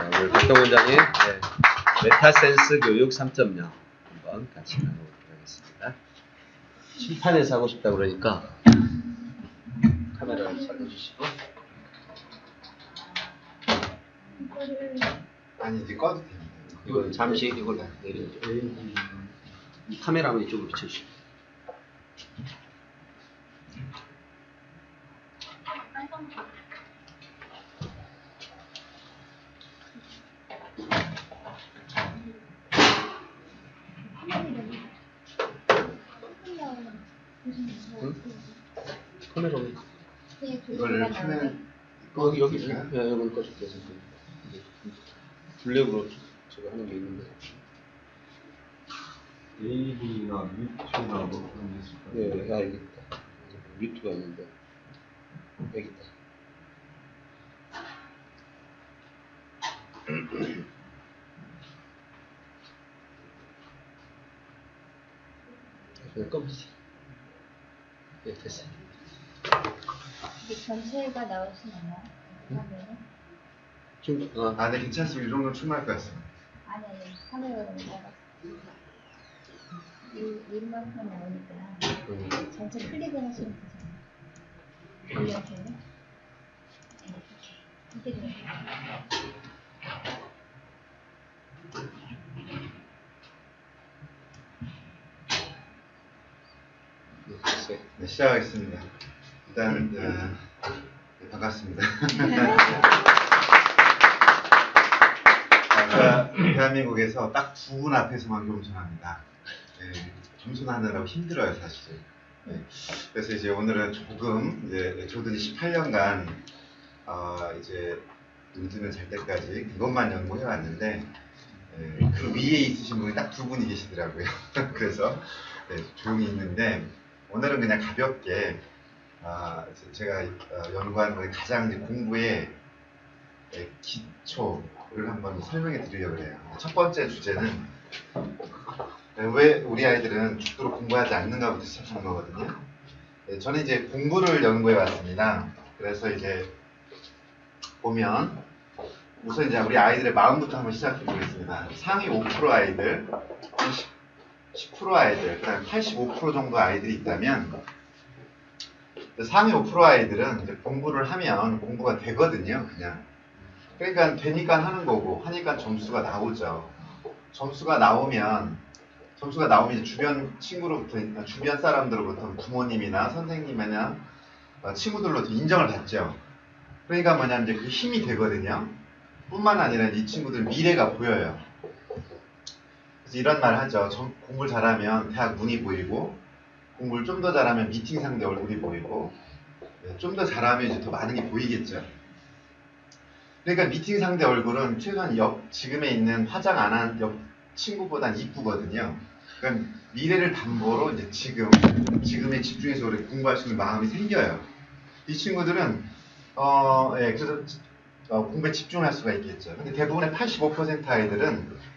오늘 박동 원장님 메타센스 교육 3.0 한번 같이 나눠보도록 하겠습니다. 심판에서 하고 싶다 그러니까 카메라를 살려주시고. 아니 이제 꺼도 됩니다. 이거 잠시 이걸 내려줘. 이 카메라만 이쪽으로 비춰주시고. 카메라 이걸 켜면 여기 있어요? 네, 여기 꺼줄게요. 블랙으로 제가 하는 게 있는데. AV나 뮤트나 뭐 그런 게 있을까요? 네, 알겠다. 뮤트가 있는데. 여기 있다. 그냥 꺼보세요. 네, 됐어요. 이게 전체가 나오진 않아요? 화면에? 지금, 네, 괜찮습니다. 이 정도는 충분할 것 같습니다. 아니, 화면으로 나가서 이만큼 나오니까 전체 클릭을 하시면 되잖아요. 올려서요? 이렇게 돼요. 됐어요. 네, 시작하겠습니다. 일단 네, 반갑습니다. 제가 대한민국에서 딱 두 분 앞에서만 겸손합니다. 네, 겸손하느라고 힘들어요, 사실. 네, 그래서 이제 오늘은 조금 이제 조든 18년간 이제 눈뜨면 잘 때까지 그것만 연구해 왔는데 그 위에 있으신 분이 딱 두 분이 계시더라고요. 그래서 조용히 있는데 오늘은 그냥 가볍게 제가 연구한 거에 가장 이제 공부의 기초를 한번 설명해 드리려고 해요. 첫 번째 주제는 왜 우리 아이들은 죽도록 공부하지 않는가부터 시작하는 거거든요. 저는 이제 공부를 연구해 왔습니다. 그래서 이제 보면 우선 이제 우리 아이들의 마음부터 한번 시작해 보겠습니다. 상위 5% 아이들, 10% 아이들, 그 다음에 85% 정도 아이들이 있다면 상위 5% 아이들은 이제 공부를 하면 공부가 되거든요, 그냥. 그러니까 되니까 하는 거고, 하니까 점수가 나오죠. 점수가 나오면 이제 주변 친구로부터, 주변 사람들로부터 부모님이나 선생님이나 친구들로부터 인정을 받죠. 그러니까 뭐냐면 이제 그 힘이 되거든요. 뿐만 아니라 이 친구들 미래가 보여요. 그래서 이런 말 하죠. 공부를 잘하면 대학 문이 보이고, 공부를 좀 더 잘하면 미팅 상대 얼굴이 보이고, 좀 더 잘하면 이제 더 많은 게 보이겠죠. 그러니까 미팅 상대 얼굴은 최소한 지금에 있는 화장 안 한 옆 친구보단 이쁘거든요. 그러니까 미래를 담보로 이제 지금에 집중해서 우리 공부할 수 있는 마음이 생겨요. 이 친구들은 그래서 공부에 집중할 수가 있겠죠. 근데 대부분의 85% 아이들은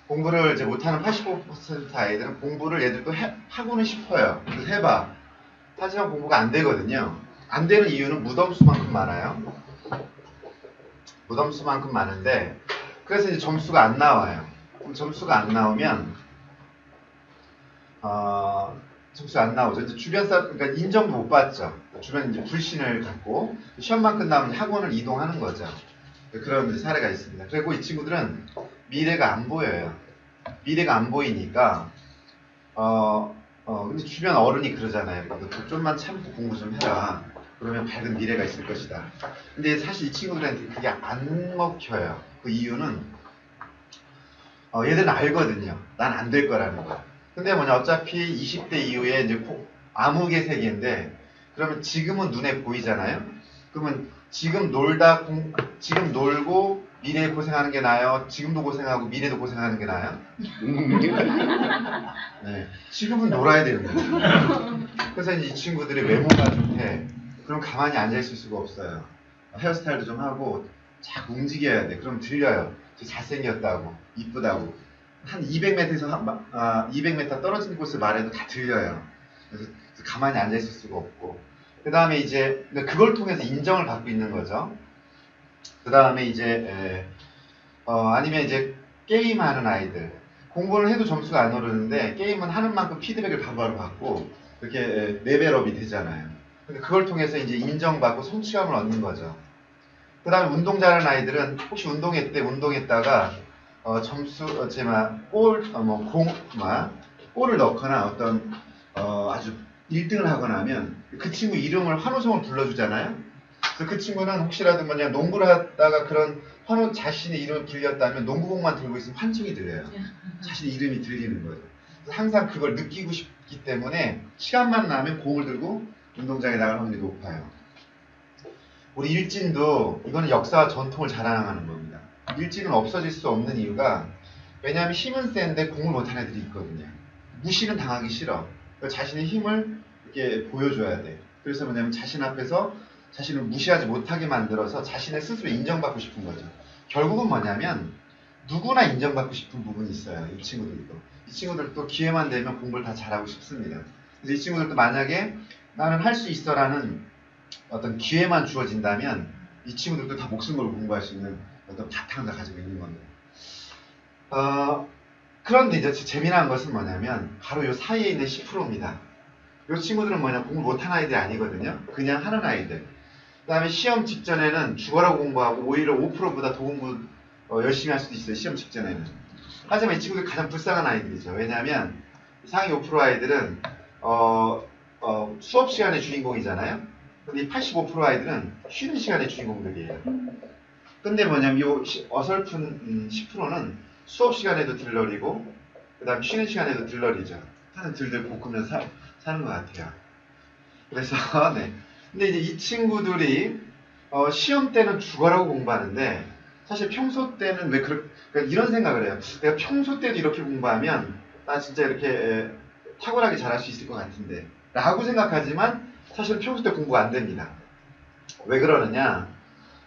공부를 이제 못하는 85% 아이들은 공부를 얘들도 하고는 싶어요. 그래서 해봐. 하지만 공부가 안 되거든요. 안 되는 이유는 무덤수만큼 많아요. 무덤수만큼 많은데, 그래서 이제 점수가 안 나와요. 그럼 점수가 안 나오면, 점수가 안 나오죠. 이제 주변 사람, 그러니까 인정도 못 받죠. 주변 이제 불신을 갖고, 시험만 끝나면 학원을 이동하는 거죠. 그런 사례가 있습니다. 그리고 이 친구들은 미래가 안 보여요. 미래가 안 보이니까, 근데 주변 어른이 그러잖아요. 너 좀만 참고 공부 좀 해라. 그러면 밝은 미래가 있을 것이다. 근데 사실 이 친구들한테 그게 안 먹혀요. 그 이유는 얘들은 알거든요. 난 안 될 거라는 거. 근데 뭐냐, 어차피 20대 이후에 이제 암흑의 세계인데, 그러면 지금은 눈에 보이잖아요. 그러면 지금 놀고 미래에 고생하는 게 나아요? 지금도 고생하고 미래도 고생하는 게 나아요? 네, 지금은 놀아야 되는 거예요. 그래서 이 친구들의 외모가 좋대. 그럼 가만히 앉아있을 수가 없어요. 헤어스타일도 좀 하고 자꾸 움직여야 돼. 그럼 들려요. 잘생겼다고, 이쁘다고. 한 200m에서 200m 떨어진 곳을 말해도 다 들려요. 그래서 가만히 앉아있을 수가 없고. 그 다음에 이제 그걸 통해서 인정을 받고 있는 거죠. 그 다음에 이제 아니면 이제 게임하는 아이들. 공부를 해도 점수가 안 오르는데 게임은 하는 만큼 피드백을 바로바로 받고 이렇게 레벨업이 되잖아요. 근데 그걸 통해서 이제 인정받고 성취감을 얻는 거죠. 그 다음에 운동 잘하는 아이들은 혹시 운동했다가 점수 골을 넣거나 어떤 아주 1등을 하거나 하면 그 친구 이름을 환호성을 불러주잖아요. 그래서 그 친구는 혹시라도 농구를 하다가 그런 자신의 이름을 들렸다면 농구공만 들고 있으면 환청이 들려요. 자신의 이름이 들리는 거예요. 그래서 항상 그걸 느끼고 싶기 때문에 시간만 나면 공을 들고 운동장에 나갈 확률이 높아요. 우리 일진도 이거는 역사와 전통을 자랑하는 겁니다. 일진은 없어질 수 없는 이유가 왜냐하면 힘은 센데 공을 못하는 애들이 있거든요. 무시는 당하기 싫어. 자신의 힘을 이렇게 보여줘야 돼. 그래서 뭐냐면 자신 앞에서 자신을 무시하지 못하게 만들어서 자신을 스스로 인정받고 싶은 거죠. 결국은 뭐냐면 누구나 인정받고 싶은 부분이 있어요. 이 친구들도. 이 친구들도 기회만 되면 공부를 다 잘하고 싶습니다. 그래서 이 친구들도 만약에 나는 할 수 있어라는 어떤 기회만 주어진다면 이 친구들도 다 목숨 걸고 공부할 수 있는 어떤 바탕을 다 가지고 있는 겁니다. 그런데 이제 재미난 것은 뭐냐면 바로 이 사이에 있는 10%입니다. 이 친구들은 공부 못하는 아이들이 아니거든요. 그냥 하는 아이들. 그 다음에 시험 직전에는 죽어라 공부하고 오히려 5%보다 더 공부 열심히 할 수도 있어요. 시험 직전에는. 하지만 이 친구들 가장 불쌍한 아이들이죠. 왜냐하면 상위 5% 아이들은 수업 시간의 주인공이잖아요. 근데 이 85% 아이들은 쉬는 시간의 주인공들이에요. 근데 이 어설픈 10%는 수업 시간에도 들러리고 그 다음에 쉬는 시간에도 들러리죠. 하는 들들 볶으면서 사는 것 같아요. 그래서 네. 근데 이제 이 친구들이 시험 때는 죽어라고 공부하는데 사실 평소 때는 그러니까 이런 생각을 해요. 내가 평소 때도 이렇게 공부하면 나 진짜 이렇게 탁월하게 잘할 수 있을 것 같은데 라고 생각하지만 사실은 평소 때 공부가 안 됩니다. 왜 그러느냐?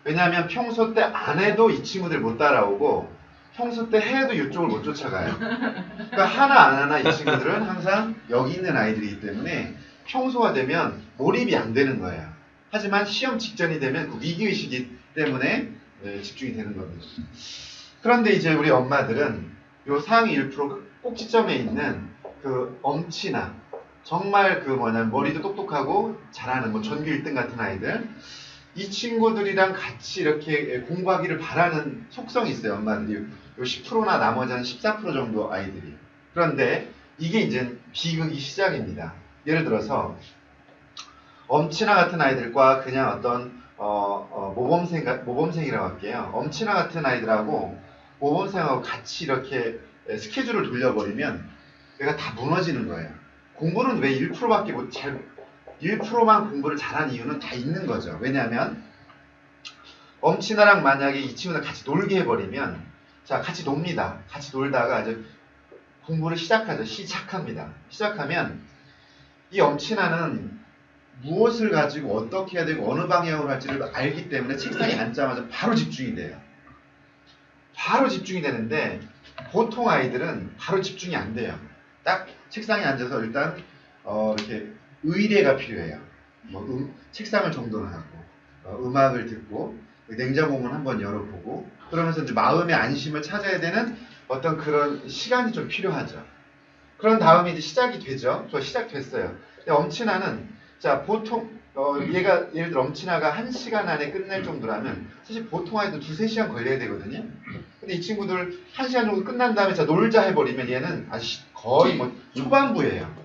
왜냐하면 평소 때 안 해도 이 친구들 못 따라오고 평소 때 해도 이쪽을 못 쫓아가요. 그러니까 하나 안 하나 이 친구들은 항상 여기 있는 아이들이기 때문에 평소가 되면 몰입이 안 되는 거예요. 하지만 시험 직전이 되면 그 위기의식이 때문에 집중이 되는 겁니다. 그런데 이제 우리 엄마들은 요 상위 1% 꼭지점에 있는 그 엄친아 정말 머리도 똑똑하고 잘하는 전교 1등 같은 아이들 이 친구들이랑 같이 이렇게 공부하기를 바라는 속성이 있어요. 엄마들이 요 10%나 나머지 한 14% 정도 아이들이. 그런데 이게 이제 비극이 시작입니다. 예를 들어서 엄친아 같은 아이들과 그냥 어떤 모범생이라고 할게요. 엄친아 같은 아이들하고 모범생하고 같이 이렇게 스케줄을 돌려버리면 얘가 다 무너지는 거예요. 공부는 왜 1%밖에 1%만 공부를 잘한 이유는 다 있는 거죠. 왜냐하면 엄친아랑 만약에 이 친구들 같이 놀게 해버리면 자 같이 놉니다. 같이 놀다가 이제 공부를 시작합니다. 시작하면 이 엄친아는 무엇을 가지고 어떻게 해야 되고 어느 방향으로 할지를 알기 때문에 책상에 앉자마자 바로 집중이 돼요. 바로 집중이 되는데 보통 아이들은 바로 집중이 안 돼요. 딱 책상에 앉아서 일단 이렇게 의례가 필요해요. 책상을 정돈하고 음악을 듣고 냉장고문 한번 열어보고 그러면서 이제 마음의 안심을 찾아야 되는 어떤 그런 시간이 좀 필요하죠. 그런 다음에 이제 시작이 되죠. 시작됐어요. 근데 엄친아는 자 보통 얘가 예를 들어 엄친아가 1시간 안에 끝낼 정도라면 사실 보통 아이도 2-3시간 걸려야 되거든요. 근데 이 친구들 1시간 정도 끝난 다음에 자 놀자 해버리면 얘는 아주 거의 초반부예요.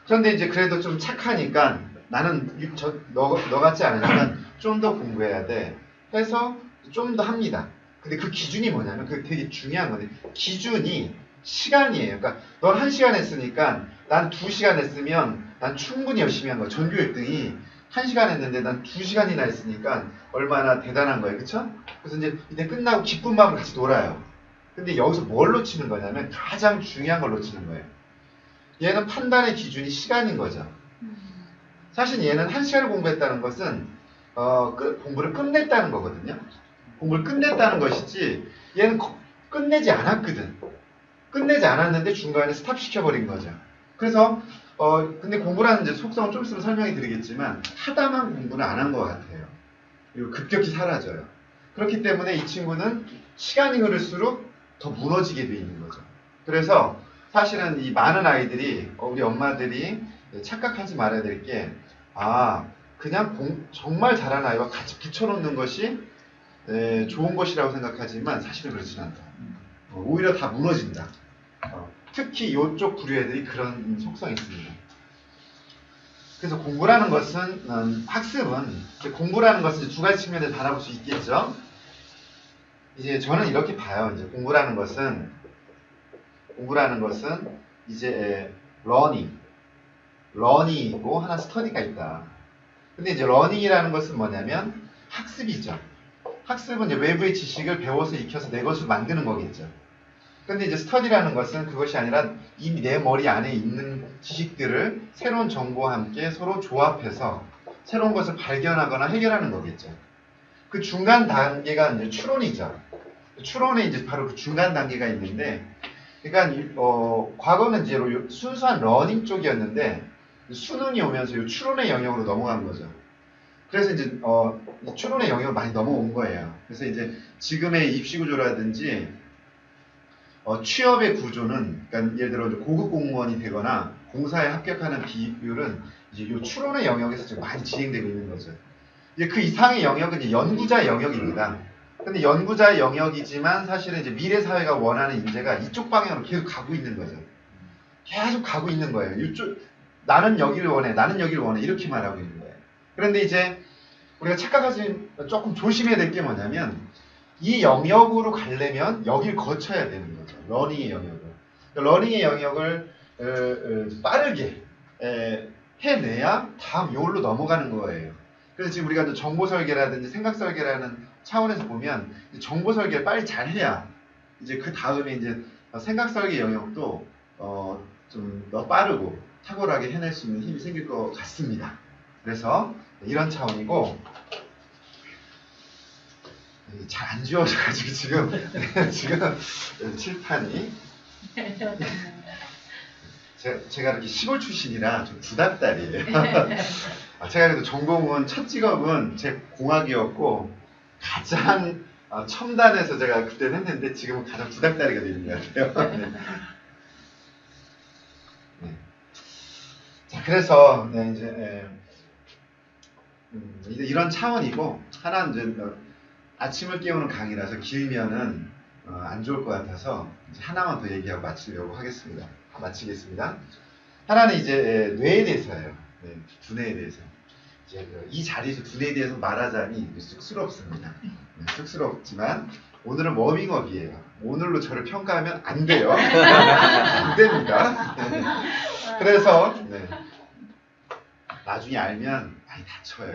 그런데 이제 그래도 좀 착하니까 나는 너 같지 않으니까 좀 더 공부해야 돼 해서 좀 더 합니다. 근데 그 기준이 뭐냐면 그게 되게 중요한 건데 기준이 시간이에요. 그러니까 넌 1시간 했으니까 난 2시간 했으면 난 충분히 열심히 한 거야. 전교 1등이 1시간 했는데 난 2시간이나 했으니까 얼마나 대단한 거예요. 그쵸? 그래서 이제 끝나고 기쁜 마음으로 같이 놀아요. 근데 여기서 뭘 놓치는 거냐면 가장 중요한 걸 놓치는 거예요. 얘는 판단의 기준이 시간인 거죠. 사실 얘는 1시간을 공부했다는 것은 공부를 끝냈다는 거거든요. 공부를 끝냈다는 것이지 얘는 끝내지 않았거든. 끝내지 않았는데 중간에 스탑시켜버린 거죠. 그래서 근데 공부라는 이제 속성은 좀 있으면 설명해 드리겠지만 하다만 공부는 안 한 것 같아요. 그리고 급격히 사라져요. 그렇기 때문에 이 친구는 시간이 흐를수록 더 무너지게 돼 있는 거죠. 그래서 사실은 이 많은 아이들이 우리 엄마들이 착각하지 말아야 될 게 그냥 정말 잘하는 아이와 같이 붙여놓는 것이 좋은 것이라고 생각하지만 사실은 그렇지는 않다. 오히려 다 무너진다. 특히 이쪽 부류 애들이 그런 속성이 있습니다. 그래서 공부라는 것은 학습은 공부라는 것을 두 가지 측면에서 바라볼 수 있겠죠. 이제 저는 이렇게 봐요. 이제 공부라는 것은 이제 learning이고 하나 study가 있다. 근데 이제 learning이라는 것은 뭐냐면 학습이죠. 학습은 이제 외부의 지식을 배워서 익혀서 내 것으로 만드는 거겠죠. 근데 이제 study라는 것은 그것이 아니라 이미 내 머리 안에 있는 지식들을 새로운 정보와 함께 서로 조합해서 새로운 것을 발견하거나 해결하는 거겠죠. 그 중간 단계가 이제 추론이죠. 추론에 이제 바로 그 중간 단계가 있는데, 그러니까 과거는 이제 순수한 러닝 쪽이었는데 수능이 오면서 이 추론의 영역으로 넘어간 거죠. 그래서 이제 추론의 영역으로 많이 넘어온 거예요. 그래서 이제 지금의 입시 구조라든지 취업의 구조는, 그러니까 예를 들어 고급 공무원이 되거나 공사에 합격하는 비율은 이제 이 추론의 영역에서 지금 많이 진행되고 있는 거죠. 이제 그 이상의 영역은 이제 연구자의 영역입니다. 근데 연구자의 영역이지만 사실은 이제 미래 사회가 원하는 인재가 이쪽 방향으로 계속 가고 있는 거죠. 계속 가고 있는 거예요. 나는 여기를 원해, 나는 여기를 원해, 이렇게 말하고 있는 거예요. 그런데 이제 우리가 착각하지 조금 조심해야 될 게 뭐냐면 이 영역으로 가려면 여길 거쳐야 되는 거죠. 러닝의 영역을. 러닝의 영역을 빠르게 해내야 다음 요일로 넘어가는 거예요. 그래서 지금 우리가 정보 설계라든지 생각 설계라는 차원에서 보면 정보 설계를 빨리 잘 해야 이제 그 다음에 이제 생각 설계 영역도 좀 더 빠르고 탁월하게 해낼 수 있는 힘이 생길 것 같습니다. 그래서 이런 차원이고, 잘 안 지워져가지고 지금 칠판이 제가 이렇게 시골 출신이라 좀 구닥다리예요. 제가 그래도 전공은 첫 직업은 제 공학이었고 가장 첨단에서 제가 그때는 했는데 지금은 가장 구닥다리가 되는 것 같아요. 네. 네. 자, 그래서 이제 이런 차원이고, 하나는 이제 아침을 깨우는 강의라서 길면은 안 좋을 것 같아서 이제 하나만 더 얘기하고 마치겠습니다. 하나는 이제 뇌에 대해서예요. 네, 두뇌에 대해서. 이제 이 자리에서 두뇌에 대해서 말하자니 쑥스럽습니다. 네, 쑥스럽지만 오늘은 워밍업이에요. 오늘로 저를 평가하면 안 돼요. 안 됩니다. 네. 그래서 나중에 알면 많이 다쳐요.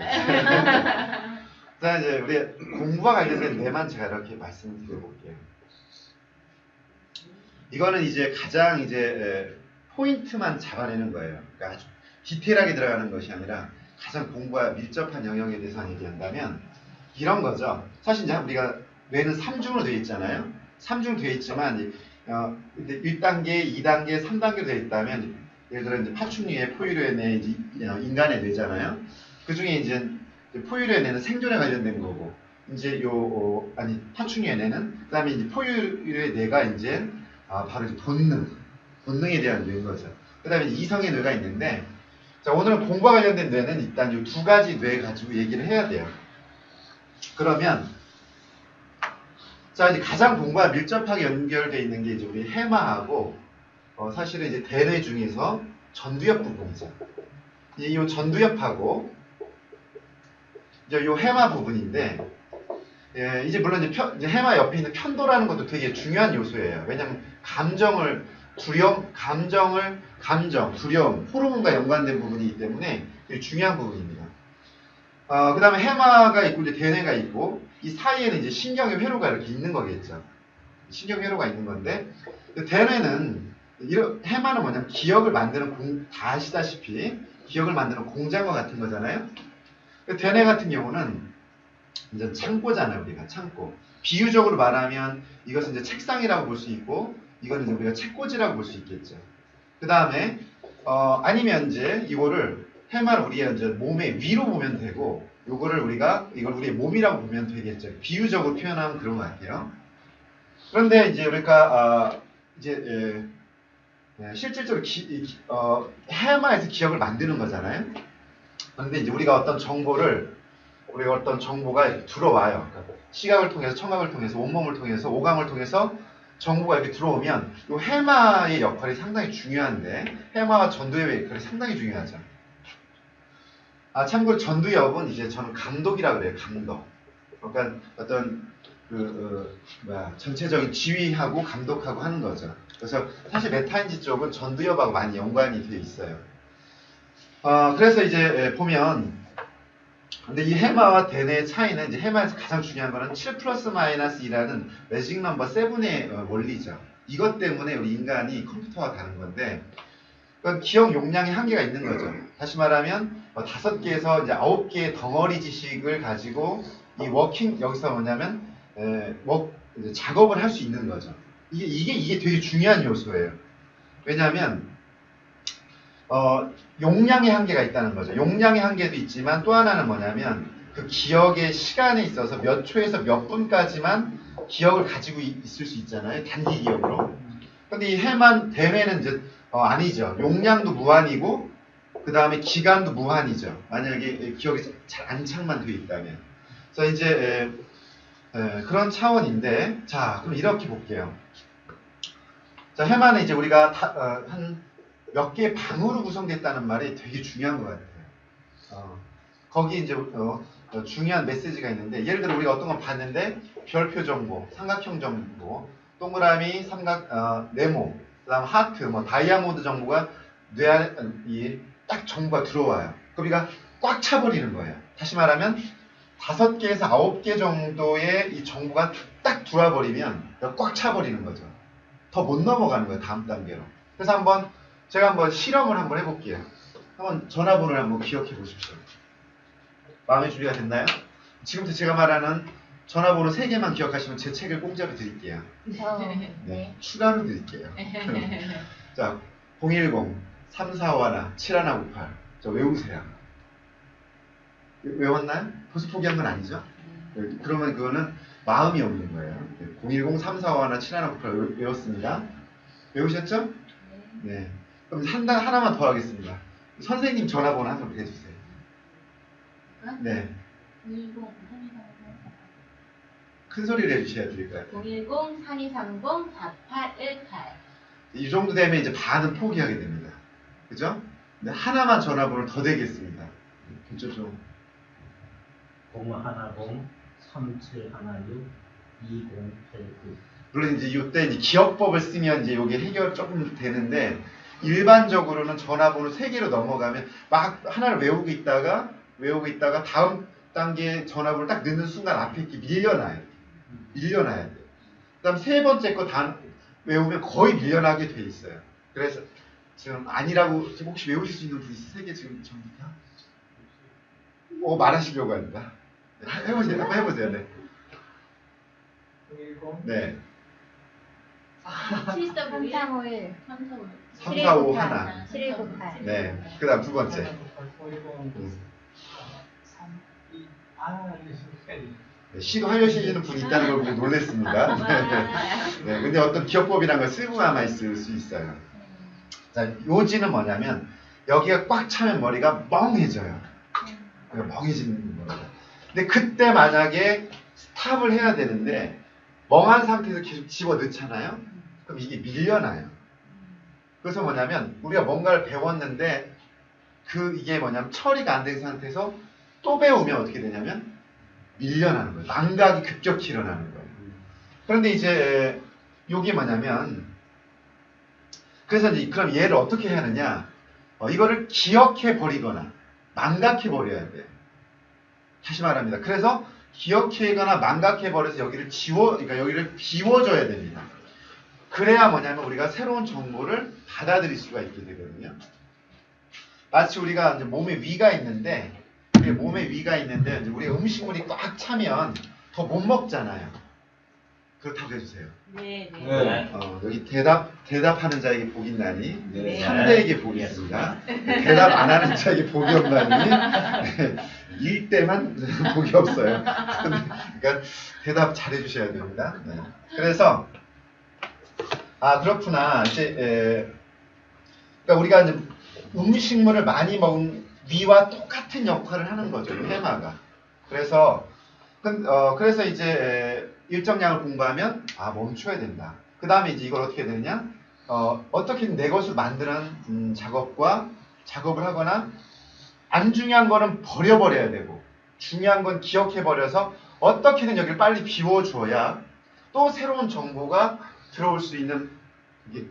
자, 이제 우리 공부와 관련된 뇌만 제가 이렇게 말씀드려볼게요. 이거는 이제 가장 이제 포인트만 잡아내는 거예요. 그러니까 아주 디테일하게 들어가는 것이 아니라 가장 공부와 밀접한 영역에 대해서 얘기한다면 이런 거죠. 사실 이제 우리가 뇌는 3중으로 되어 있잖아요. 3중 되어 있지만 1단계, 2단계, 3단계로 되어 있다면 예를 들어 이제 파충류의 포유류의 뇌, 인간의 뇌잖아요. 그 중에 이제 포유류의 뇌는 생존에 관련된 거고, 이제 파충류의 뇌는, 그 다음에 이제 포유류의 뇌가 이제 바로 이제 본능에 대한 뇌인 거죠. 그 다음에 이성의 뇌가 있는데, 자, 오늘은 공부와 관련된 뇌는 일단 이 두 가지 뇌 가지고 얘기를 해야 돼요. 그러면, 자, 이제 가장 공부와 밀접하게 연결되어 있는 게 이제 우리 해마하고, 사실은 이제 대뇌 중에서 전두엽 부분이죠. 이 전두엽하고, 이제 요 해마 부분인데, 이제 물론 이제 해마 옆에 있는 편도라는 것도 되게 중요한 요소예요. 왜냐하면 감정, 두려움, 호르몬과 연관된 부분이기 때문에 되게 중요한 부분입니다. 그 다음에 해마가 있고 이제 대뇌가 있고, 이 사이에는 이제 신경의 회로가 이렇게 있는 거겠죠. 신경 회로가 있는 건데, 대뇌는 해마는 뭐냐면 기억을 만드는 다 아시다시피 기억을 만드는 공장과 같은 거잖아요. 대뇌 같은 경우는 이제 창고잖아요. 우리가 창고. 비유적으로 말하면 이것은 이제 책상이라고 볼 수 있고, 이거는 이제 우리가 책꽂이라고 볼 수 있겠죠. 그 다음에 아니면 이제 이거를 해마를 우리가 이제 몸의 위로 보면 되고, 이걸 우리의 몸이라고 보면 되겠죠. 비유적으로 표현하면 그런 것 같아요. 그런데 이제 우리가 이제 실질적으로 해마에서 기억을 만드는 거잖아요. 그런데 이제 우리가 어떤 정보가 이렇게 들어와요. 그러니까 시각을 통해서, 청각을 통해서, 온몸을 통해서, 오감을 통해서 정보가 이렇게 들어오면 이 해마의 역할이 상당히 중요한데, 해마와 전두엽의 역할이 상당히 중요하죠. 참고로 전두엽은 이제 저는 감독이라고 그래요. 감독. 그러니까 어떤 전체적인 지휘하고 감독하고 하는 거죠. 그래서 사실 메타인지 쪽은 전두엽하고 많이 연관이 되어 있어요. 그래서 이제 보면, 근데 이 해마와 대뇌의 차이는, 이제 해마에서 가장 중요한 거는 7 플러스 마이너스 2라는 매직 넘버 7의 원리죠. 이것 때문에 우리 인간이 컴퓨터와 다른 건데, 그건 기억 용량의 한계가 있는 거죠. 다시 말하면 5개에서 이제 9개의 덩어리 지식을 가지고 이 여기서 뭐냐면 이제 작업을 할 수 있는 거죠. 이게 되게 중요한 요소예요. 왜냐하면 용량의 한계가 있다는 거죠. 용량의 한계도 있지만 또 하나는 뭐냐면 그 기억의 시간에 있어서 몇 초에서 몇 분까지만 기억을 가지고 있을 수 있잖아요. 단기 기억으로. 근데 이 대뇌는 이제 아니죠. 용량도 무한이고 그 다음에 기간도 무한이죠. 만약에 기억이 잘 안착만 되어 있다면. 그래서 이제 그런 차원인데, 자, 그럼 이렇게 볼게요. 자, 해마는 이제 우리가 한 몇 개의 방으로 구성됐다는 말이 되게 중요한 것 같아요. 거기 이제 중요한 메시지가 있는데, 예를 들어 우리가 어떤 걸 봤는데, 별표 정보, 삼각형 정보, 동그라미, 네모, 그다음 하트, 다이아몬드 정보가 뇌 안에 딱 정보가 들어와요. 그럼 우리가 꽉 차버리는 거예요. 다시 말하면 5개에서 9개 정도의 이 정보가 딱 들어와 버리면 꽉 차버리는 거죠. 더 못 넘어가는 거예요. 다음 단계로. 그래서 제가 한번 실험을 한번 해볼게요. 한번 전화번호를 한번 기억해 보십시오. 마음의 준비가 됐나요? 지금부터 제가 말하는 전화번호 3개만 기억하시면 제 책을 공짜로 드릴게요. 네, 추가로 드릴게요. 자, 010-3451-7198. 자, 외우세요. 외웠나요? 벌써 포기한 건 아니죠? 그러면 그거는 마음이 없는 거예요. 010-3451-7198 외웠습니다. 외우셨죠? 네. 그럼 하나만 더 하겠습니다. 선생님 전화번호 한번 대주세요. 네. 010-3230-4818. 큰 소리를 해주셔야 될 것 같아요. 010-3230-4818. 이 정도 되면 이제 반은 포기하게 됩니다. 그죠? 근데 하나만 전화번호를 더 대겠습니다. 그죠? 좀. 010-3716-2089. 물론 이제 이때 기억법을 쓰면 이제 이게 해결 조금 되는데, 일반적으로는 전화번호 3개로 넘어가면 막 하나를 외우고 있다가 다음 단계 전화번호를 딱 넣는 순간 앞에 이렇게 밀려나야 돼요. 그 다음 3번째 거 다 외우면 거의 밀려나게 돼 있어요. 그래서 지금 아니라고 혹시 외우실 수 있는 분이 3개 지금 전부터 말하시려고 합니다. 네, 해보세요. 한번 해보세요. 네. 010 네. 7351 3451. 7198. 네. 그 다음 2번째. 네, 시도하려시는 분이 있다는 걸 보고 놀랬습니다. 네, 근데 어떤 기억법이라는 걸 쓰고나마 있을 수 있어요. 자, 요지는 뭐냐면 여기가 꽉 차면 머리가 멍해져요. 멍해지는 거예요. 근데 그때 만약에 스탑을 해야 되는데 멍한 상태에서 계속 집어넣잖아요. 그럼 이게 밀려나요. 그래서 뭐냐면 우리가 뭔가를 배웠는데 이게 뭐냐면 처리가 안 된 상태에서 또 배우면 어떻게 되냐면 밀려나는 거예요. 망각이 급격히 일어나는 거예요. 그런데 이제 이게 뭐냐면, 그래서 이제 그럼 얘를 어떻게 해야 하느냐? 이거를 기억해 버리거나 망각해 버려야 돼요. 다시 말합니다. 그래서 기억해거나 망각해 버려서 그러니까 여기를 비워줘야 됩니다. 그래야 뭐냐면 우리가 새로운 정보를 받아들일 수가 있게 되거든요. 마치 우리가 이제 몸에 위가 있는데 이제 우리가 음식물이 꽉 차면 더 못 먹잖아요. 그렇다고 해주세요. 네. 네. 여기 대답하는 자에게 복이 있나니 네. 3대에게 복이 있습니다. 대답 안 하는 자에게 복이 없나니 일대만 복이 없어요. 그러니까 대답 잘해 주셔야 됩니다. 네. 그래서 그렇구나. 이제 그러니까 우리가 이제 음식물을 많이 먹은 위와 똑같은 역할을 하는 거죠. 이 해마가. 그래서 그래서 이제 일정량을 공부하면 멈춰야 된다. 그 다음에 이제 이걸 어떻게 되느냐? 어떻게든 내 것을 만드는 작업을 하거나 안 중요한 거는 버려버려야 되고 중요한 건 기억해버려서 어떻게든 여기를 빨리 비워줘야 또 새로운 정보가 들어올 수 있는 이게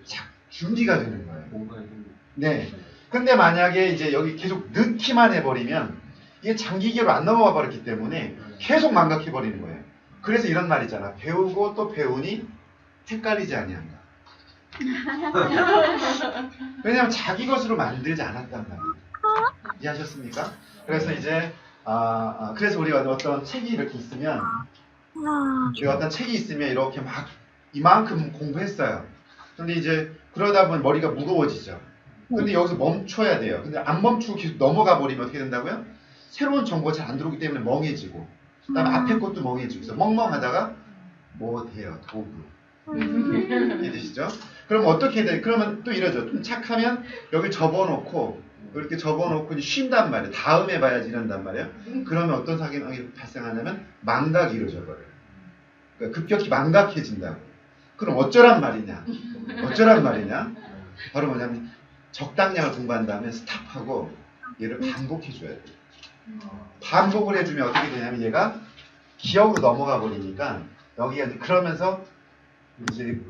준비가 되는 거예요. 뭔가 좀 네. 근데 만약에 이제 여기 계속 넣기만 해버리면 이게 장기계로 안 넘어가 버렸기 때문에 계속 망각해버리는 거예요. 그래서 이런 말 있잖아. 배우고 또 배우니 헷갈리지 아니한다. 왜냐하면 자기 것으로 만들지 않았단 말이에요. 이해하셨습니까? 그래서 이제 그래서 우리가 어떤 책이 이렇게 있으면 우리가 어떤 책이 있으면 이렇게 막 이만큼 공부했어요. 근데 이제 그러다 보면 머리가 무거워지죠. 근데 여기서 멈춰야 돼요. 근데 안 멈추고 계속 넘어가 버리면 어떻게 된다고요? 새로운 정보가 잘 안 들어오기 때문에 멍해지고 그다음에 앞에 것도 멍해지고 그래서 멍멍하다가 뭐 돼요? 도구. 이해되시죠? 그럼 어떻게 돼? 그러면 또 이러죠. 좀 착하면 여기 접어놓고 이렇게 접어놓고 이제 쉰단 말이에요. 다음에 봐야지 이런단 말이에요. 그러면 어떤 상황이 발생하냐면 망각이 이루어져 버려요. 그러니까 급격히 망각해진다고. 그럼 어쩌란 말이냐? 어쩌란 말이냐? 바로 뭐냐면 적당량을 공부한 다음에 스탑하고 얘를 반복해줘야 돼요. 반복을 해주면 어떻게 되냐면 얘가 기억으로 넘어가 버리니까 여기가 이제 그러면서 이제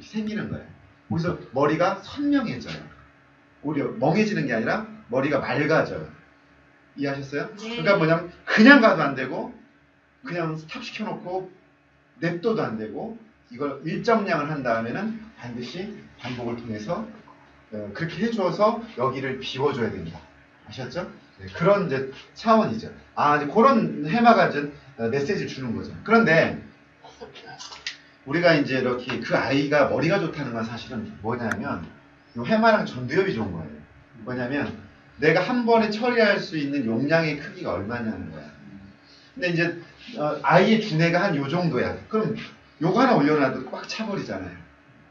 생기는 거예요. 그래서 머리가 선명해져요. 오히려 멍해지는 게 아니라 머리가 맑아져요. 이해하셨어요? 네. 그러니까 뭐냐면 그냥 가도 안 되고 그냥 스탑 시켜놓고 냅둬도 안 되고 이걸 일정량을 한 다음에는 반드시 반복을 통해서 그렇게 해줘서 여기를 비워줘야 된다. 아셨죠? 네, 그런 이제 차원이죠. 이제 그런 해마가 이제 메시지를 주는 거죠. 그런데 우리가 이제 이렇게 그 아이가 머리가 좋다는 건 사실은 뭐냐면 이 해마랑 전두엽이 좋은 거예요. 뭐냐면 내가 한 번에 처리할 수 있는 용량의 크기가 얼마냐는 거야. 근데 이제 아이의 두뇌가 한 요 정도야. 그럼 요거 하나 올려놔도 꽉 차버리잖아요.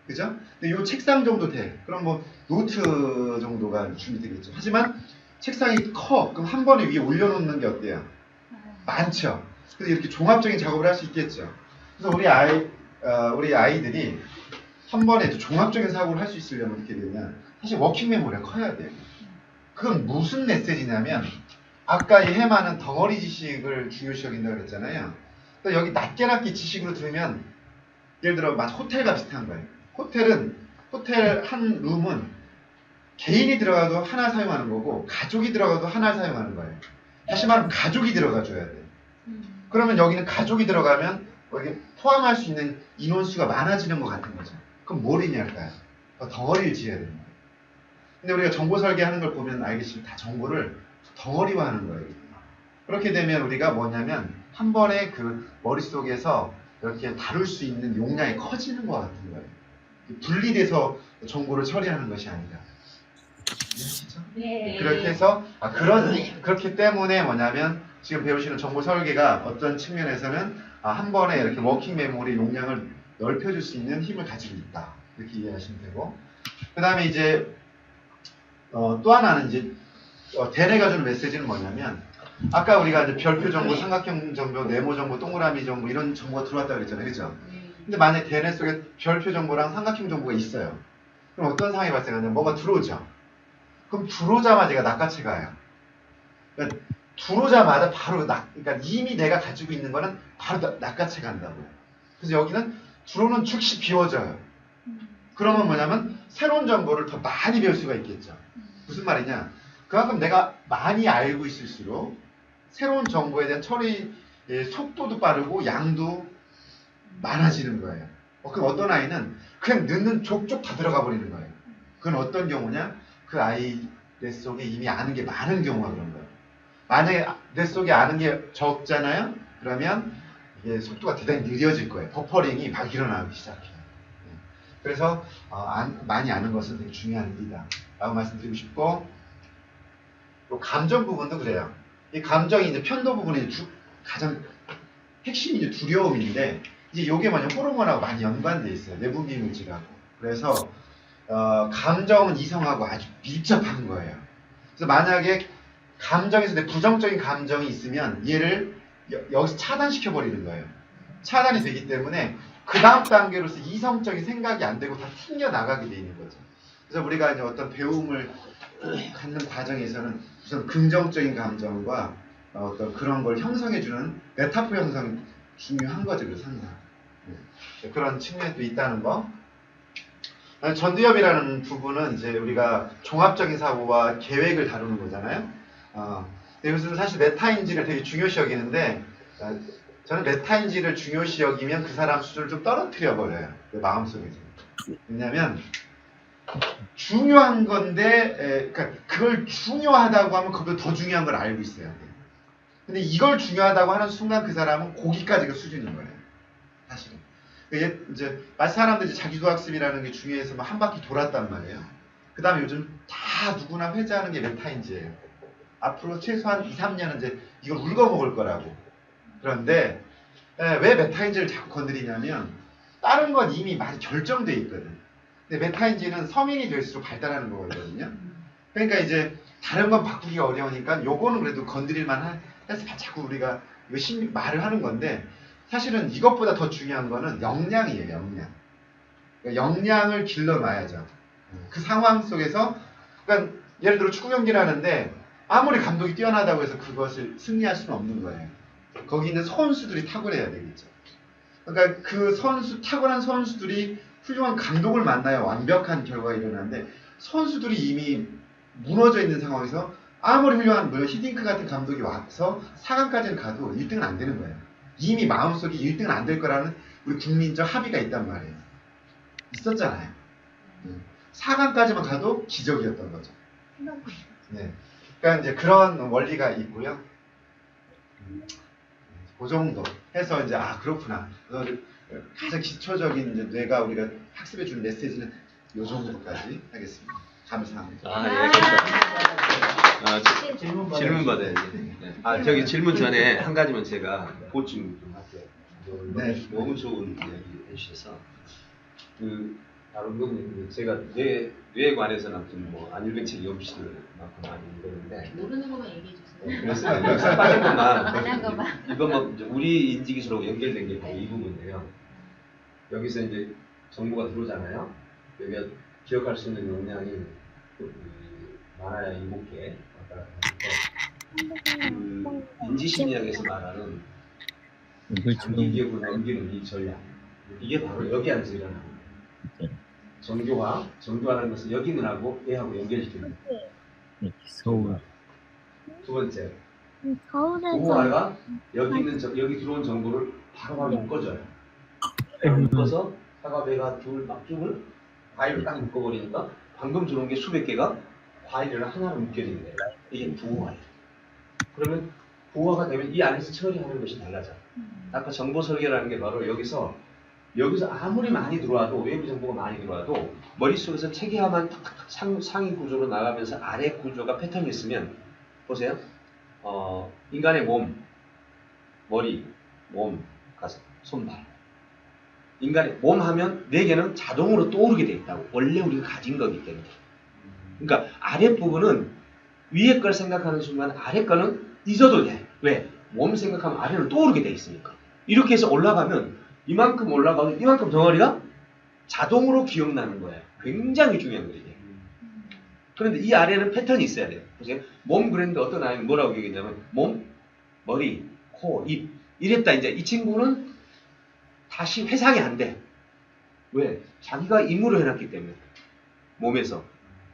그죠? 근데 요 책상 정도 돼. 그럼 뭐 노트 정도가 준비되겠죠. 하지만 책상이 커. 그럼 한 번에 위에 올려놓는 게 어때요? 많죠. 그래서 이렇게 종합적인 작업을 할 수 있겠죠. 그래서 우리 아이들이 한 번에 종합적인 사고를 할 수 있으려면 어떻게 되냐? 사실 워킹 메모리가 커야 돼요. 그건 무슨 메시지냐면 아까 이 해마는 덩어리 지식을 중요시 여긴다고 그랬잖아요. 또 여기 낮게 지식으로 들으면 예를 들어 마치 호텔과 비슷한 거예요. 호텔 한 룸은 개인이 들어가도 하나 사용하는 거고 가족이 들어가도 하나 사용하는 거예요. 다시 말하면 가족이 들어가줘야 돼요. 그러면 여기는 가족이 들어가면 여기 포함할 수 있는 인원수가 많아지는 것 같은 거죠. 그럼 뭘 했냐할까요? 덩어리를 지어야 되는 거예요. 근데 우리가 정보 설계하는 걸 보면 알겠지만 다 정보를 덩어리화하는 거예요. 그렇게 되면 우리가 뭐냐면 한 번에 그 머릿속에서 이렇게 다룰 수 있는 용량이 커지는 것 같은 거예요. 분리돼서 정보를 처리하는 것이 아니라. 이해하시죠? 네. 그렇게 해서 그렇기 때문에 뭐냐면 지금 배우시는 정보 설계가 어떤 측면에서는 한 번에 이렇게 워킹 메모리 용량을 넓혀줄 수 있는 힘을 가지고 있다. 이렇게 이해하시면 되고 그 다음에 이제 또 하나는 이제 대뇌가 주는 메시지는 뭐냐면 아까 우리가 이제 별표 정보, 삼각형 정보, 네모 정보, 동그라미 정보 이런 정보가 들어왔다고 그랬잖아요. 그죠? 근데 만약에 대뇌 속에 별표 정보랑 삼각형 정보가 있어요. 그럼 어떤 상황이 발생하냐면 뭐가 들어오죠. 그럼 들어오자마자 얘가 낚아채 가요. 그러니까 들어오자마자 바로 그러니까 이미 내가 가지고 있는 거는 바로 낚아채 간다고요. 그래서 여기는 들어오는 즉시 비워져요. 그러면 뭐냐면 새로운 정보를 더 많이 배울 수가 있겠죠. 무슨 말이냐? 그만큼 내가 많이 알고 있을수록 새로운 정보에 대한 처리 속도도 빠르고 양도 많아지는 거예요. 그럼 어떤 아이는 그냥 넣는 족족 다 들어가 버리는 거예요. 그건 어떤 경우냐? 그 아이 뇌 속에 이미 아는 게 많은 경우가 그런 거예요. 만약에 뇌 속에 아는 게 적잖아요? 그러면 이게 속도가 대단히 느려질 거예요. 버퍼링이 막 일어나기 시작해요. 그래서 많이 아는 것은 되게 중요한 일이다 라고 말씀드리고 싶고 또 감정 부분도 그래요. 이 감정이 이제 편도 부분이 가장 핵심이 이제 두려움인데 이제 요게 뭐냐 호르몬하고 많이 연관돼 있어요. 내분비 물질하고. 그래서 감정은 이성하고 아주 밀접한 거예요. 그래서 만약에 감정에서 내 부정적인 감정이 있으면 얘를 여기서 차단시켜 버리는 거예요. 차단이 되기 때문에 그 다음 단계로서 이성적인 생각이 안 되고 다 튕겨 나가게 돼 있는 거죠. 그래서 우리가 이제 어떤 배움을 갖는 과정에서는 우선 긍정적인 감정과 어떤 그런 걸 형성해주는 메타포 형성이 중요한 거죠. 그래서 항상 그런 측면도 있다는 거. 전두엽이라는 부분은 이제 우리가 종합적인 사고와 계획을 다루는 거잖아요. 여기서는 사실 메타인지를 되게 중요시 여기는데 저는 메타인지를 중요시 여기면 그 사람 수준을 좀 떨어뜨려 버려요. 내 마음속에서. 왜냐하면 중요한 건데, 그러니까 그걸 중요하다고 하면 그보다 더 중요한 걸 알고 있어야 돼요. 근데 이걸 중요하다고 하는 순간 그 사람은 거기까지가 수준인 거예요. 사실은. 이제 사람들이 자기도학습이라는 게 중요해서 막 한 바퀴 돌았단 말이에요. 그 다음에 요즘 다 누구나 회자하는 게 메타인지예요. 앞으로 최소한 2, 3년은 이제 이걸 울거먹을 거라고. 그런데 왜 메타인지를 자꾸 건드리냐면 다른 건 이미 많이 결정돼 있거든. 근데 메타인지는 성인이 될수록 발달하는 거거든요. 그러니까 이제 다른 건 바꾸기가 어려우니까 요거는 그래도 건드릴만 해서 자꾸 우리가 이거 말을 하는 건데 사실은 이것보다 더 중요한 거는 역량이에요. 역량. 그러니까 역량을 길러놔야죠. 그 상황 속에서 그러니까 예를 들어 축구 경기를 하는데 아무리 감독이 뛰어나다고 해서 그것을 승리할 수는 없는 거예요. 거기 있는 선수들이 탁월해야 되겠죠. 그러니까 그 탁월한 선수들이 훌륭한 감독을 만나야 완벽한 결과가 일어나는데 선수들이 이미 무너져 있는 상황에서 아무리 훌륭한 물론 히딩크 같은 감독이 와서 4강까지는 가도 1등은 안 되는 거예요. 이미 마음속에 1등은 안 될 거라는 우리 국민적 합의가 있단 말이에요. 있었잖아요. 4강까지만 가도 기적이었던 거죠. 네. 그러니까 이제 그런 원리가 있고요. 그 정도 해서 이제 그렇구나. 가장 기초적인 이제 뇌가 우리가 학습해 주는 메시지는 이 정도까지 하겠습니다. 감사합니다. 예, 감사합니다. 질문 받아야지. 네. 저기 질문 전에 한 가지만 제가 보충 좀 할게요. 네. 너무 좋은 이야기 해주셔서 바로 그건 제가 뇌에 관해서는 좀 안일된 책이 없을 만큼 많이 읽었는데 모르는 것만 얘기해 주세요. 그래서 역사 빠진 것만 안한 것만. 이것만 우리 인지기술하고 연결된 게 바로 이 부분이에요. 여기서 이제 정보가 들어오잖아요. 여기가 기억할 수 있는 역량이 많아야 7개 왔다 갔다 하니까 인지심리학에서 말하는 장기 기억으로 넘기는 이 전략 이게 바로 여기 안에서 일어나는 거예요. 정교화라는 것은 여기는하고 얘하고 연결시키는 거예요. 서울. 두 번째 서울에서 보호화가 여기 들어온 정보를 바로 묶어줘요. 묶어서 사과배가 막중을 과일을 딱 묶어버리니까 방금 들어온 게 수백 개가 과일을 하나로 묶여지는 거예요. 이게 부호화예요. 그러면 부호화가 되면 이 안에서 처리하는 것이 달라져요. 아까 정보 설계라는 게 바로 여기서 아무리 많이 들어와도 외부 정보가 많이 들어와도 머릿속에서 체계화만 탁탁탁 상위 구조로 나가면서 아래 구조가 패턴이 있으면 보세요. 인간의 몸, 머리, 몸, 가슴, 손발. 인간의 몸 하면 4개는 자동으로 떠오르게 돼 있다고. 원래 우리가 가진 거기 때문에. 그러니까 아랫부분은 위에 걸 생각하는 순간 아래 거는 잊어도 돼. 왜? 몸 생각하면 아래는 떠오르게 돼 있으니까. 이렇게 해서 올라가면 이만큼 올라가도 이만큼 덩어리가 자동으로 기억나는 거예요. 굉장히 중요한 거예요. 그런데 이 아래는 패턴이 있어야 돼요. 보세요. 몸 그랬는데 어떤 아이는 뭐라고 얘기했냐면 몸, 머리, 코, 입 이랬다. 이제 이 친구는 다시 회상이 안 돼. 왜? 자기가 임무로 해놨기 때문에. 몸에서.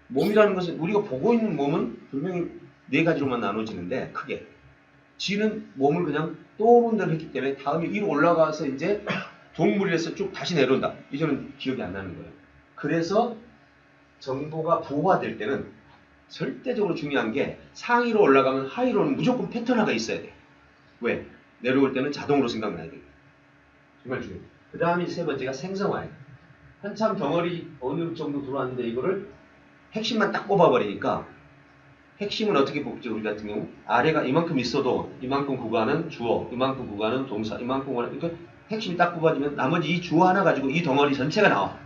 몸이라는 것은 우리가 보고 있는 몸은 분명히 4가지로만 나눠지는데 크게. 지는 몸을 그냥 떠오른 대로 했기 때문에 다음에 위로 올라가서 이제 동물에서 쭉 다시 내려온다. 이제는 기억이 안 나는 거예요. 그래서 정보가 부호화될 때는 절대적으로 중요한 게 상위로 올라가면 하위로는 무조건 패턴화가 있어야 돼. 왜? 내려올 때는 자동으로 생각나야 돼. 정말 중요해요. 그 다음에 3번째가 생성화예요. 한참 덩어리 어느 정도 들어왔는데 이거를 핵심만 딱 뽑아버리니까 핵심은 어떻게 뽑죠? 우리 같은 경우 아래가 이만큼 있어도 이만큼 구간은 주어, 이만큼 구간은 동사, 이만큼 구간은 그러니까 핵심이 딱 뽑아지면 나머지 이 주어 하나 가지고 이 덩어리 전체가 나와.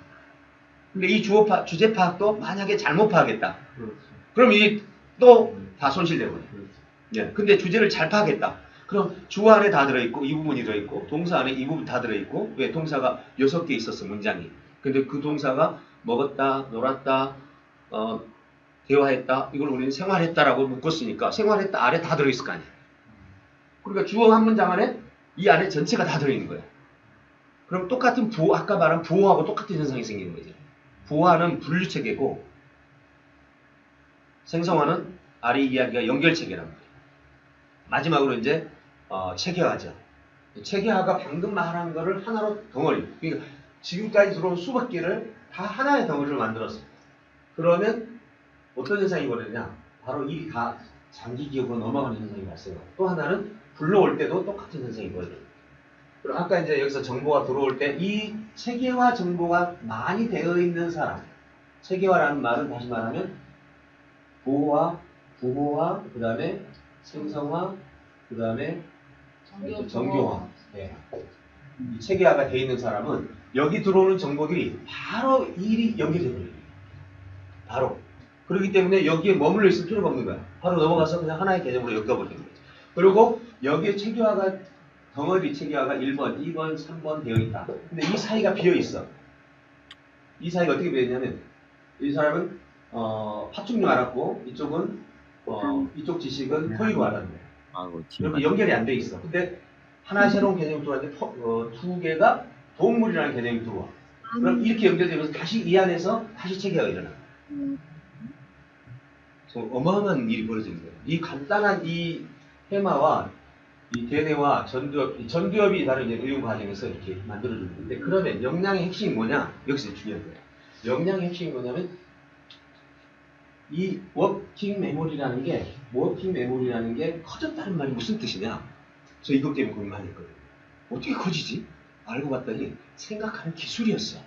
근데 이 주제 파악도 만약에 잘못 파악했다. 그렇죠. 그럼 이게 또 다 손실되는 거예요. 그렇죠. 예. 근데 주제를 잘 파악했다. 그럼 주어 안에 다 들어있고 이 부분이 들어있고 동사 안에 이 부분 다 들어있고 왜 동사가 6개 있었어 문장이. 근데 그 동사가 먹었다, 놀았다, 대화했다 이걸 우리는 생활했다라고 묶었으니까 생활했다 아래 다 들어있을 거 아니야. 그러니까 주어 한 문장 안에 이 안에 전체가 다 들어있는 거야. 그럼 똑같은 부호 아까 말한 부호하고 똑같은 현상이 생기는 거죠. 부호하는 분류체계고 생성화는 아래 이야기가 연결체계란 말이에요. 마지막으로 이제 체계화죠. 체계화가 방금 말한 거를 하나로 덩어리. 그러니까 지금까지 들어온 수백 개를 다 하나의 덩어리를 만들었어요. 그러면 어떤 현상이 벌어지냐? 바로 일이 다 장기 기억으로 넘어가는 현상이 발생하고 또 하나는 불러올 때도 똑같은 현상이 벌어져요. 그럼 아까 이제 여기서 정보가 들어올 때 이 체계화 정보가 많이 되어 있는 사람. 체계화라는 말은 다시 말하면 보호화, 부호화, 그 다음에 생성화, 그 다음에 정교화. 네. 이 체계화가 되어 있는 사람은 여기 들어오는 정보들이 바로 일이 연결되어 버려요. 바로. 그렇기 때문에 여기에 머물러 있을 필요가 없는 거야. 바로 넘어가서 그냥 하나의 개념으로 엮어버리는 거죠. 그리고 여기에 체계화가 덩어리 체계화가 1번, 2번, 3번 되어 있다. 근데 이 사이가 비어 있어. 이 사이가 어떻게 비어 있냐면 이 사람은 파충류 알았고 이쪽은 이쪽 지식은 토의로 알았네. 이렇게 연결이 안 돼 있어. 근데 하나 새로운 개념이 들어왔는데 두 개가 동물이라는 개념이 들어와. 그럼 이렇게 연결되면서 다시 이 안에서 다시 체계화가 일어나. 어마어마한 일이 벌어지는 거예요. 이 간단한 이 해마와 이 대뇌와 전두엽이 다른 의용 과정에서 이렇게 만들어주는 건데 그러면 역량의 핵심이 뭐냐? 여기서 중요한 거예요. 역량의 핵심이 뭐냐면 이 워킹 메모리라는 게 커졌다는 말이 무슨 뜻이냐? 저 이것 때문에 고민 많이 했거든요. 어떻게 커지지? 알고 봤더니 생각하는 기술이었어.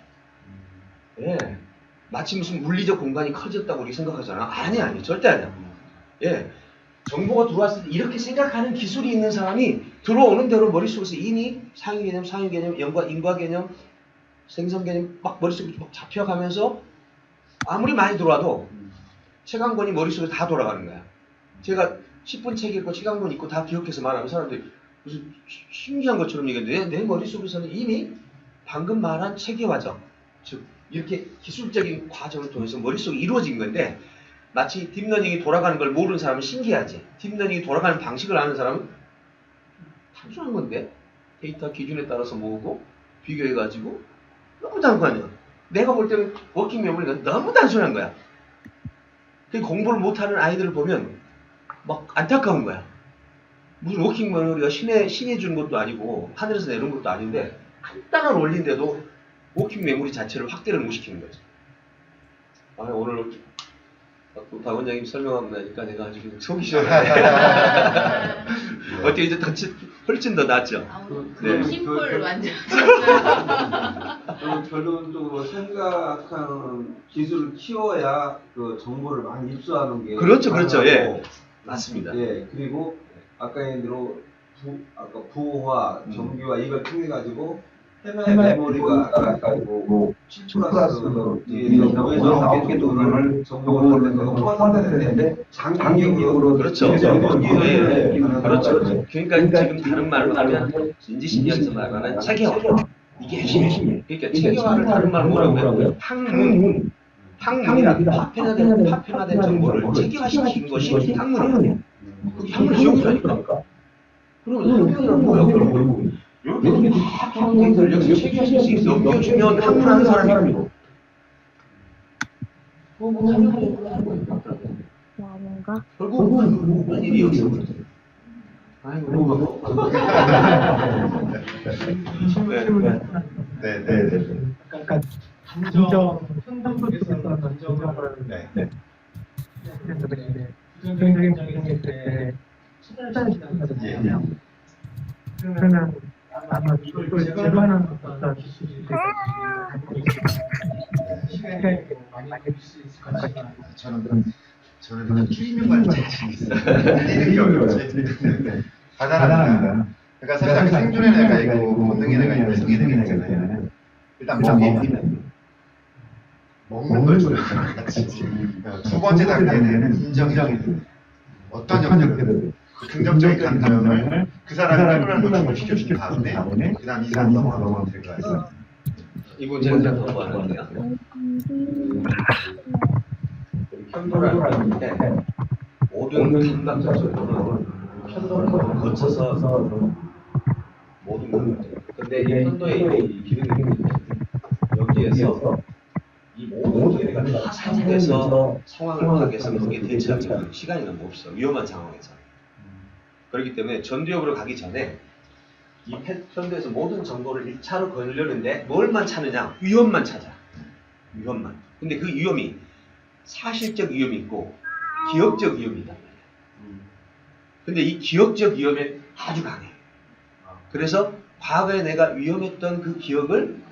예. 마치 무슨 물리적 공간이 커졌다고 우리 생각하잖아. 아니 절대 아니야. 예. 정보가 들어왔을 때 이렇게 생각하는 기술이 있는 사람이 들어오는 대로 머릿속에서 이미 상위 개념, 인과 개념, 생성 개념 막 머릿속에 막 잡혀가면서 아무리 많이 들어와도 책 한 권이 머릿속에 다 돌아가는 거야. 제가 10분 책 읽고 책 한 권 읽고 다 기억해서 말하면 사람들이 무슨 신기한 것처럼 얘기하는데 내 머릿속에서는 이미 방금 말한 체계화적, 즉 이렇게 기술적인 과정을 통해서 머릿속에 이루어진 건데 마치 딥러닝이 돌아가는 걸 모르는 사람은 신기하지. 딥러닝이 돌아가는 방식을 아는 사람은 단순한 건데 데이터 기준에 따라서 모으고 비교해가지고 너무 단순한 거 아니야. 내가 볼 때는 워킹 메모리가 너무 단순한 거야. 공부를 못하는 아이들을 보면 막 안타까운 거야. 무슨 워킹 메모리가 신이 준 것도 아니고 하늘에서 내려온 것도 아닌데 간단한 원리인데도 워킹 메모리 자체를 확대를 못 시키는 거지. 오늘 박 원장님 설명하고 나니까 내가 아주 속이 시원하네. 어떻게 이제 훨씬 더 낫죠? 네. 심플 완전. 저는 결론적으로 생각하는 기술을 키워야 그 정보를 많이 입수하는 게 그렇죠. 가능하고, 예. 맞습니다. 예, 그리고 아까 얘기한 대로 부호화, 정규화 이걸 통해 가지고 해마의 메모리가 아까 뭐 7+, 뒤에서 뭐에서 계속 정보가 포함돼야 되는데 장기적으로 그렇죠. 예. 그렇죠. 그러니까 지금 다른 말로 하면 인지심리학에서 말하는 체계화. 이게 핵심이에요. 그러니까 체계화를 다른 말로 뭐라고요? 학문이라 파편화된 정보를 체계화시킨 것이 학문이에요. 그게 학문 기억이라니까. 그러면 학문이란 뭐야? 그러면 여기 다 파악된 여기서 체계화시킬 수 넘겨주면 학문하는 사람이고. 뭐 하는 거니까. 결국 그런 일이 여기서 벌어져요. 아이고. 네. 감정 행동속에서는 감정을 부정적인 감정일 때 수단시키잖아요. 그러면 아마 이걸 제거하는 어떤 기술이 시간이 많이 걸릴 수 있을 것 같지만 저는 저는 그냥 추리명만 자신 있어요. 뛰는 게 어렵지. 가난합니다. 그러니까 사실 아까 생존의 내가 있고 본능의 내가 있고 이성의 내가 있잖아요. 일단 먹는 걸 줘요. 같이. 두 번째 단계는 인정이 어떤 형태든 그 긍정적인 감정을 그 사람이 필요한 걸 시켜준 다음에 그 다음 이 사람 넘어가면 될 것 같습니다. 이분 제가 더 하는데요. 편도라는 게 모든 감각적으로는 편도를 거쳐서 모든 걸. 근데 이 편도의 이 기능이 여기에서 이 모든 기회가 다 상황에서 상황을 파악해서 거기에 대처하는 시간이 너무 없어. 위험한 상황에서. 그렇기 때문에 전두엽으로 가기 전에 이 편도에서 모든 정보를 1차로 걸려는데 뭘만 찾느냐? 위험만 찾아. 위험만. 근데 그 위험이 사실적 위험이 있고 기억적 위험이 있단 말이야. 근데 이 기억적 위험에 아주 강해. 그래서 과거에 내가 위험했던 그 기억을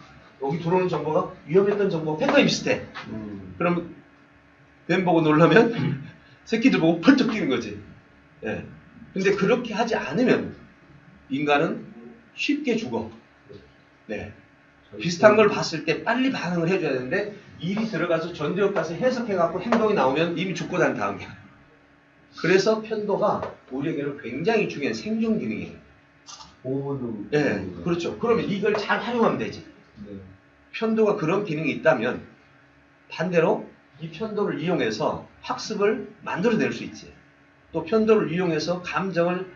여기 들어오는 정보가 위험했던 정보가 팩터에 비슷해. 그럼 뱀 보고 놀라면 새끼들 보고 펄쩍 뛰는 거지. 예. 근데 그렇게 하지 않으면 인간은 쉽게 죽어. 네. 비슷한 걸 봤을 때 빨리 반응을 해줘야 되는데 일이 들어가서 전두엽 가서 해석해갖고 행동이 나오면 이미 죽고 난 다음이야. 그래서 편도가 우리에게는 굉장히 중요한 생존 기능이에요. 보호도. 네, 그렇죠. 그러면 이걸 잘 활용하면 되지. 네. 편도가 그런 기능이 있다면 반대로 이 편도를 이용해서 학습을 만들어낼 수 있지. 또 편도를 이용해서 감정을,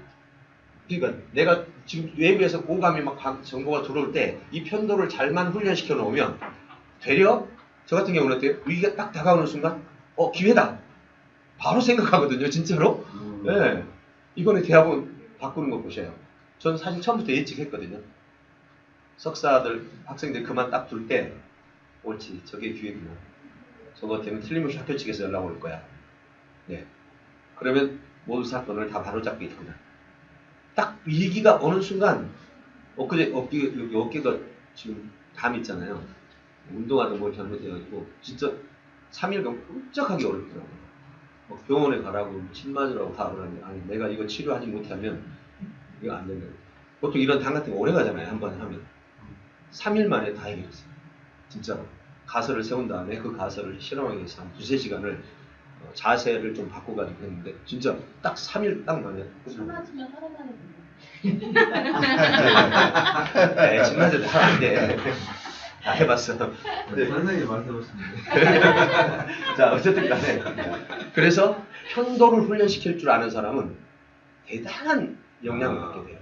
그러니까 내가 지금 외부에서 오감이 막 정보가 들어올 때 이 편도를 잘만 훈련시켜 놓으면 되려 저 같은 경우는 어때요? 위기가 딱 다가오는 순간 기회다 바로 생각하거든요. 진짜로. 네. 이번에 대학원 바꾸는 거 보셔요. 저는 사실 처음부터 예측했거든요. 석사들 학생들 그만 딱 둘 때 옳지 저게 기회구나. 저거 때문에 틀림없이 학교 측에서 연락 올 거야. 네. 그러면 모든 사건을 다 바로잡게 있구나. 딱 위기가 오는 순간 어깨가 지금 담 있잖아요. 운동하는 걸 잘못해가지고 진짜 3일간 끔찍하게 어렵더라고요. 병원에 가라고 침 맞으라고 다 그러는데 아니 내가 이거 치료하지 못하면 이거 안 된다고. 보통 이런 당 같은 거 오래 가잖아요. 한 번 하면 3일 만에 다 해결했어요. 진짜로. 가설을 세운 다음에 그 가설을 실험하기 위해서 한 2~3시간을 자세를 좀 바꿔가지고 했는데 진짜 딱 3일 딱 만에. 술 마시면 하루 만에 네, 침 맞아도 안 돼. 다 해봤어. 네, 선생님 말씀하셨는데. 자, 어쨌든 간에. 그래서 편도를 훈련시킬 줄 아는 사람은 대단한 역량을 갖게 돼요.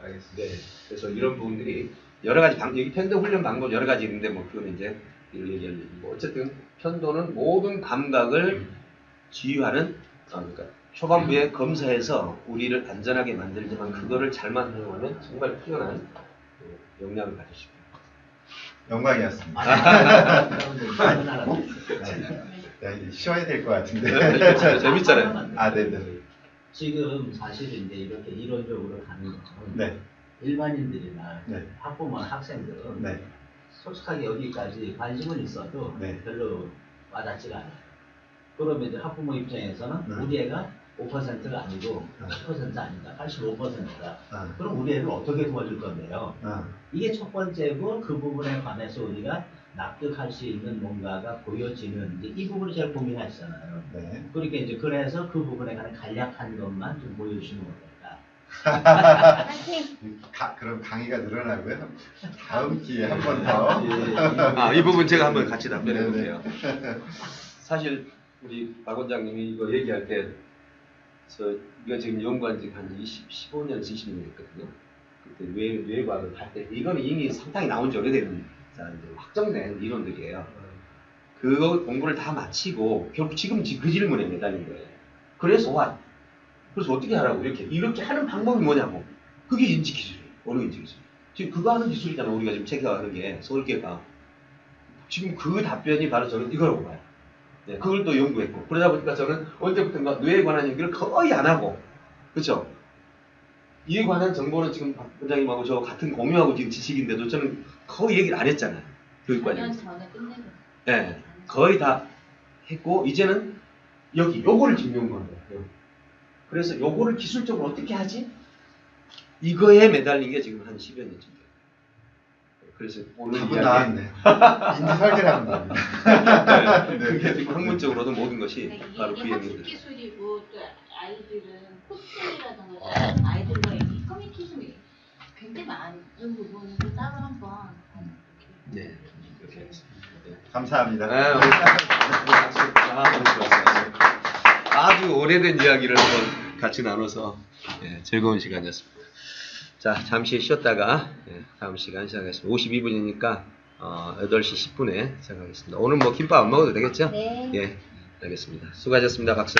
알겠습니다. 네. 그래서 이런 부분들이 여러 가지 여기 편도 훈련 방법 여러 가지 있는데 뭐 그건 이제 뭐 어쨌든 편도는 모든 감각을 지휘하는 그러니까 초반부에 검사해서 우리를 안전하게 만들지만 그거를 잘만 활용하면 정말 훌륭한 역량을 가질 수 있습니다. 영광이었습니다. 야, 이제 쉬어야 될 것 같은데. 재밌잖아요. 아, 네네. 지금 사실 이제 이렇게 이론적으로 가는 것은 네. 일반인들이나 네. 학부모 학생들은 네. 솔직하게 여기까지 관심은 있어도 네. 별로 와닿지가 않아요. 그러면 이제 학부모 입장에서는 네. 우리 애가 5%가 아니고 10% 아니다, 85%다. 그럼 우리 애를 어떻게 도와줄 건데요? 이게 첫 번째고 그 부분에 관해서 우리가 납득할 수 있는 뭔가가 보여지는 이제 이 부분을 제일 고민하시잖아요. 네. 그러니까 이제 그래서 그 부분에 관한 간략한 것만 좀 보여주시면 어떨까? 그럼 강의가 늘어나고요. 다음 기회에 한 번 더. 이 부분 제가 한번 같이 답변해 볼게요. 사실 우리 박 원장님이 이거 얘기할 때 이거 지금 연구한 지 한 15년에서 20년 됐거든요. 그때 뇌과학을 할 때 이거는 이미 상당히 나온 지 오래된 확정된 이론들이에요. 그거 공부를 다 마치고 결국 지금 그 질문에 매달린 거예요. 그래서 어떻게 하라고 이렇게 하는 방법이 뭐냐고. 그게 인지 기술이에요. 어느 인지 기술. 지금 그거 하는 기술이잖아. 우리가 지금 체계화하는 게 서울계가. 지금 그 답변이 바로 저는 이거라고 봐요. 네, 그걸 또 연구했고 그러다 보니까 저는 언제부턴가 뇌에 관한 얘기를 거의 안 하고 그렇죠? 이에 관한 정보는 지금 박 원장님하고 저 같은 공유하고 지금 지식인데도 저는 거의 얘기를 안 했잖아요. 교육과정. 전에 끝내고. 네, 거의 다 했고 이제는 요거를 지금 연구한 거예요. 그래서 요거를 기술적으로 어떻게 하지? 이거에 매달린 게 지금 한 10여 년쯤 돼요. 그래서 오늘 답은 나왔네. 인지 설계를 하는 겁니다. 그게 지금 학문적으로도 모든 것이 이게 바로 그 학습 얘기입니다. 기술이고 또 아이들은 코스라든가 아이들과의 이 커뮤니케이션이 굉장히 많은 부분을 따로 한번 네, 이렇게 하겠습니다. 네. 감사합니다. 네, 오늘 오늘 좋았어요. 아주 오래된 이야기를 한번 같이 나눠서 즐거운 시간이었습니다. 자, 잠시 쉬었다가 다음 시간 시작하겠습니다. 52분이니까 8시 10분에 시작하겠습니다. 오늘 뭐 김밥 안 먹어도 되겠죠? 네. 예, 알겠습니다. 수고하셨습니다. 박수.